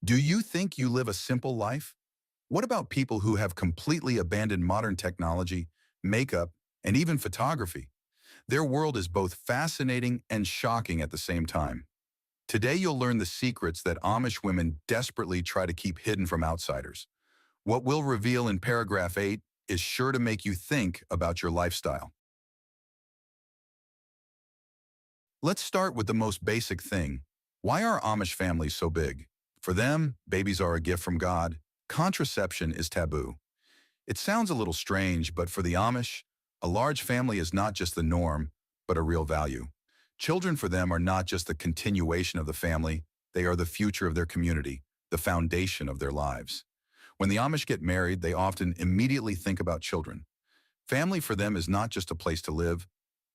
Do you think you live a simple life? What about people who have completely abandoned modern technology, makeup, and even photography? Their world is both fascinating and shocking at the same time. Today you'll learn the secrets that Amish women desperately try to keep hidden from outsiders. What we'll reveal in paragraph 8 is sure to make you think about your lifestyle. Let's start with the most basic thing. Why are Amish families so big? For them, babies are a gift from God. Contraception is taboo. It sounds a little strange, but for the Amish, a large family is not just the norm, but a real value. Children for them are not just the continuation of the family, they are the future of their community, the foundation of their lives. When the Amish get married, they often immediately think about children. Family for them is not just a place to live,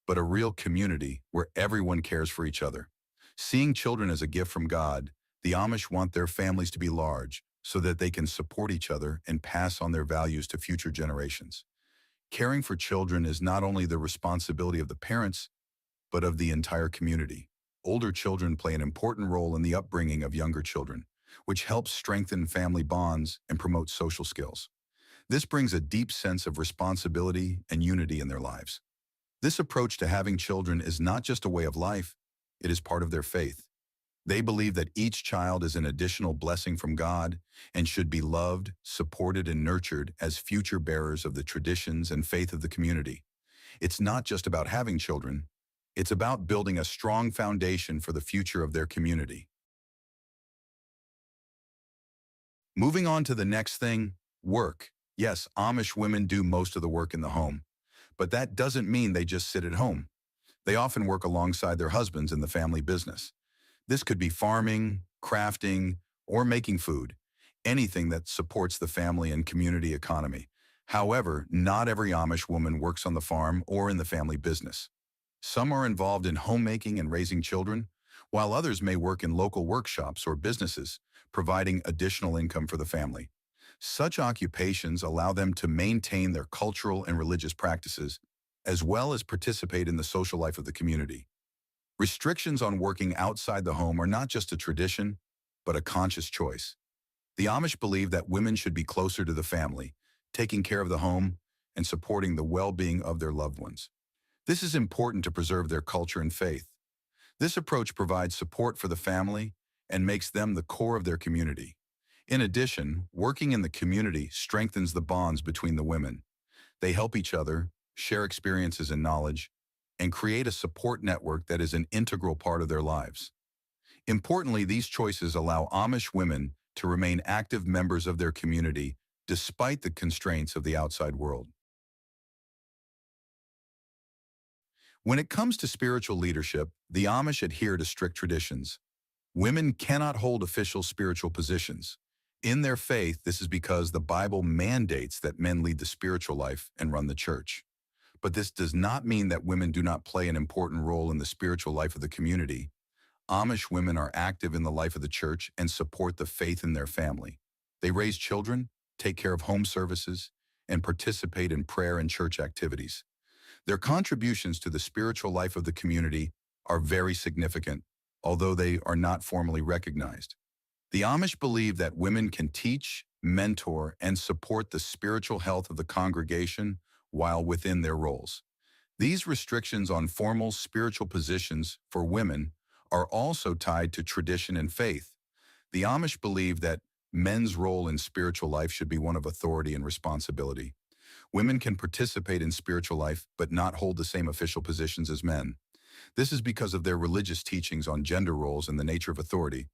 but a real community where everyone cares for each other. Seeing children as a gift from God, the Amish want their families to be large so that they can support each other and pass on their values to future generations. Caring for children is not only the responsibility of the parents, but of the entire community. Older children play an important role in the upbringing of younger children, which helps strengthen family bonds and promote social skills. This brings a deep sense of responsibility and unity in their lives. This approach to having children is not just a way of life, it is part of their faith. They believe that each child is an additional blessing from God and should be loved, supported, and nurtured as future bearers of the traditions and faith of the community. It's not just about having children, it's about building a strong foundation for the future of their community. Moving on to the next thing, work. Yes, Amish women do most of the work in the home, but that doesn't mean they just sit at home. They often work alongside their husbands in the family business. This could be farming, crafting, or making food, anything that supports the family and community economy. However, not every Amish woman works on the farm or in the family business. Some are involved in homemaking and raising children, while others may work in local workshops or businesses, providing additional income for the family. Such occupations allow them to maintain their cultural and religious practices, as well as participate in the social life of the community. Restrictions on working outside the home are not just a tradition, but a conscious choice. The Amish believe that women should be closer to the family, taking care of the home and supporting the well-being of their loved ones. This is important to preserve their culture and faith. This approach provides support for the family and makes them the core of their community. In addition, working in the community strengthens the bonds between the women. They help each other, share experiences and knowledge, and create a support network that is an integral part of their lives. Importantly, these choices allow Amish women to remain active members of their community despite the constraints of the outside world. When it comes to spiritual leadership, the Amish adhere to strict traditions. Women cannot hold official spiritual positions. In their faith, this is because the Bible mandates that men lead the spiritual life and run the church. But this does not mean that women do not play an important role in the spiritual life of the community. Amish women are active in the life of the church and support the faith in their family. They raise children, take care of home services, and participate in prayer and church activities. Their contributions to the spiritual life of the community are very significant, although they are not formally recognized. The Amish believe that women can teach, mentor, and support the spiritual health of the congregation while within their roles. These restrictions on formal spiritual positions for women are also tied to tradition and faith. The Amish believe that men's role in spiritual life should be one of authority and responsibility. Women can participate in spiritual life but not hold the same official positions as men. This is because of their religious teachings on gender roles and the nature of authority.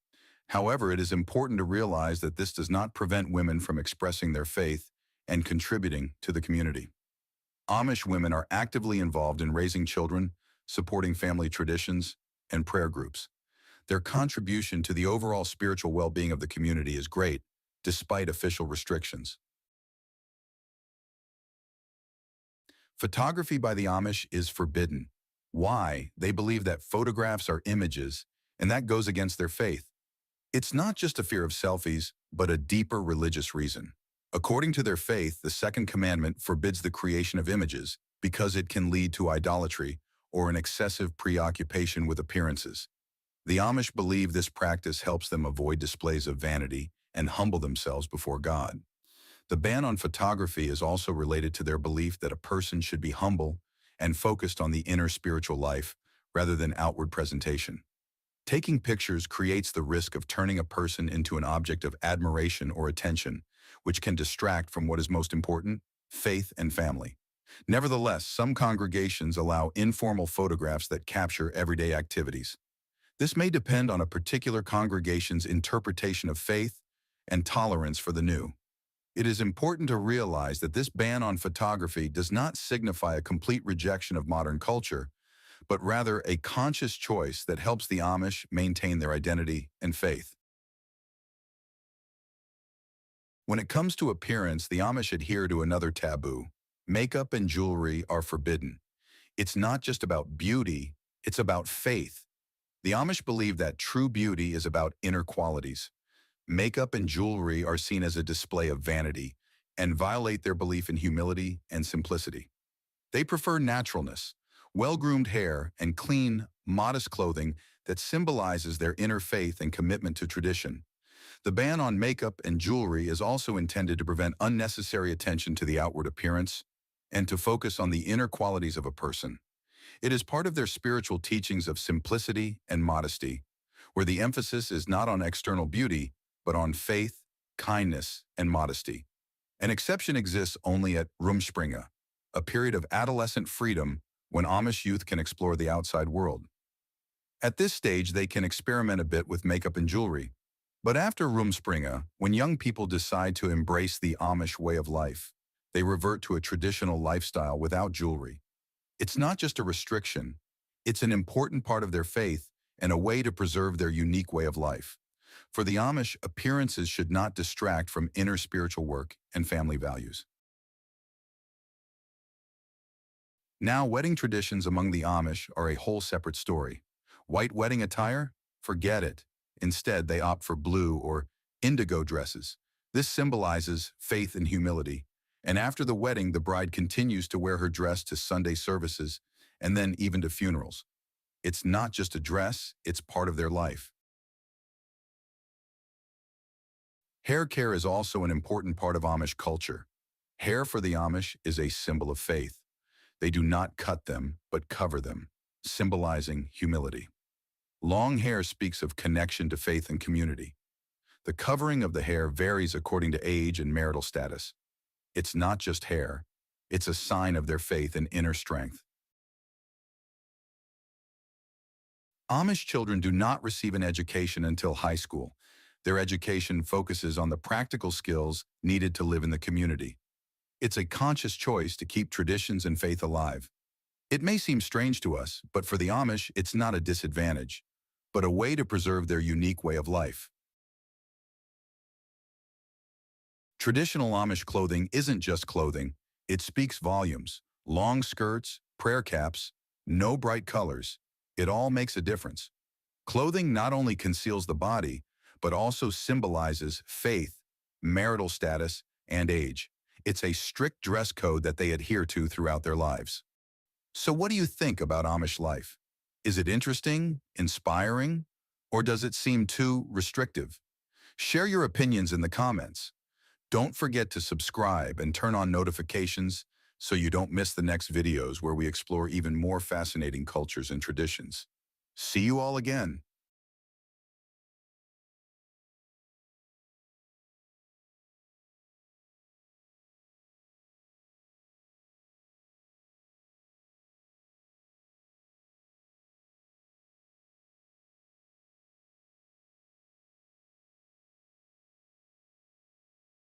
However, it is important to realize that this does not prevent women from expressing their faith and contributing to the community. Amish women are actively involved in raising children, supporting family traditions, and prayer groups. Their contribution to the overall spiritual well-being of the community is great, despite official restrictions. Photography by the Amish is forbidden. Why? They believe that photographs are images, and that goes against their faith. It's not just a fear of selfies, but a deeper religious reason. According to their faith, the second commandment forbids the creation of images because it can lead to idolatry or an excessive preoccupation with appearances. The Amish believe this practice helps them avoid displays of vanity and humble themselves before God. The ban on photography is also related to their belief that a person should be humble and focused on the inner spiritual life rather than outward presentation. Taking pictures creates the risk of turning a person into an object of admiration or attention, which can distract from what is most important, faith and family. Nevertheless, some congregations allow informal photographs that capture everyday activities. This may depend on a particular congregation's interpretation of faith and tolerance for the new. It is important to realize that this ban on photography does not signify a complete rejection of modern culture, but rather a conscious choice that helps the Amish maintain their identity and faith. When it comes to appearance, the Amish adhere to another taboo. Makeup and jewelry are forbidden. It's not just about beauty, it's about faith. The Amish believe that true beauty is about inner qualities. Makeup and jewelry are seen as a display of vanity and violate their belief in humility and simplicity. They prefer naturalness, well-groomed hair, and clean, modest clothing that symbolizes their inner faith and commitment to tradition. The ban on makeup and jewelry is also intended to prevent unnecessary attention to the outward appearance and to focus on the inner qualities of a person. It is part of their spiritual teachings of simplicity and modesty, where the emphasis is not on external beauty, but on faith, kindness, and modesty. An exception exists only at Rumspringa, a period of adolescent freedom when Amish youth can explore the outside world. At this stage, they can experiment a bit with makeup and jewelry. But after Rumspringa, when young people decide to embrace the Amish way of life, they revert to a traditional lifestyle without jewelry. It's not just a restriction, it's an important part of their faith and a way to preserve their unique way of life. For the Amish, appearances should not distract from inner spiritual work and family values. Now, wedding traditions among the Amish are a whole separate story. White wedding attire? Forget it. Instead, they opt for blue or indigo dresses. This symbolizes faith and humility. And after the wedding, the bride continues to wear her dress to Sunday services and then even to funerals. It's not just a dress, it's part of their life. Hair care is also an important part of Amish culture. Hair for the Amish is a symbol of faith. They do not cut them, but cover them, symbolizing humility. Long hair speaks of connection to faith and community. The covering of the hair varies according to age and marital status. It's not just hair, it's a sign of their faith and inner strength. Amish children do not receive an education until high school. Their education focuses on the practical skills needed to live in the community. It's a conscious choice to keep traditions and faith alive. It may seem strange to us, but for the Amish, it's not a disadvantage, but a way to preserve their unique way of life. Traditional Amish clothing isn't just clothing, it speaks volumes. Long skirts, prayer caps, no bright colors. It all makes a difference. Clothing not only conceals the body, but also symbolizes faith, marital status, and age. It's a strict dress code that they adhere to throughout their lives. So what do you think about Amish life? Is it interesting, inspiring, or does it seem too restrictive? Share your opinions in the comments. Don't forget to subscribe and turn on notifications so you don't miss the next videos where we explore even more fascinating cultures and traditions. See you all again.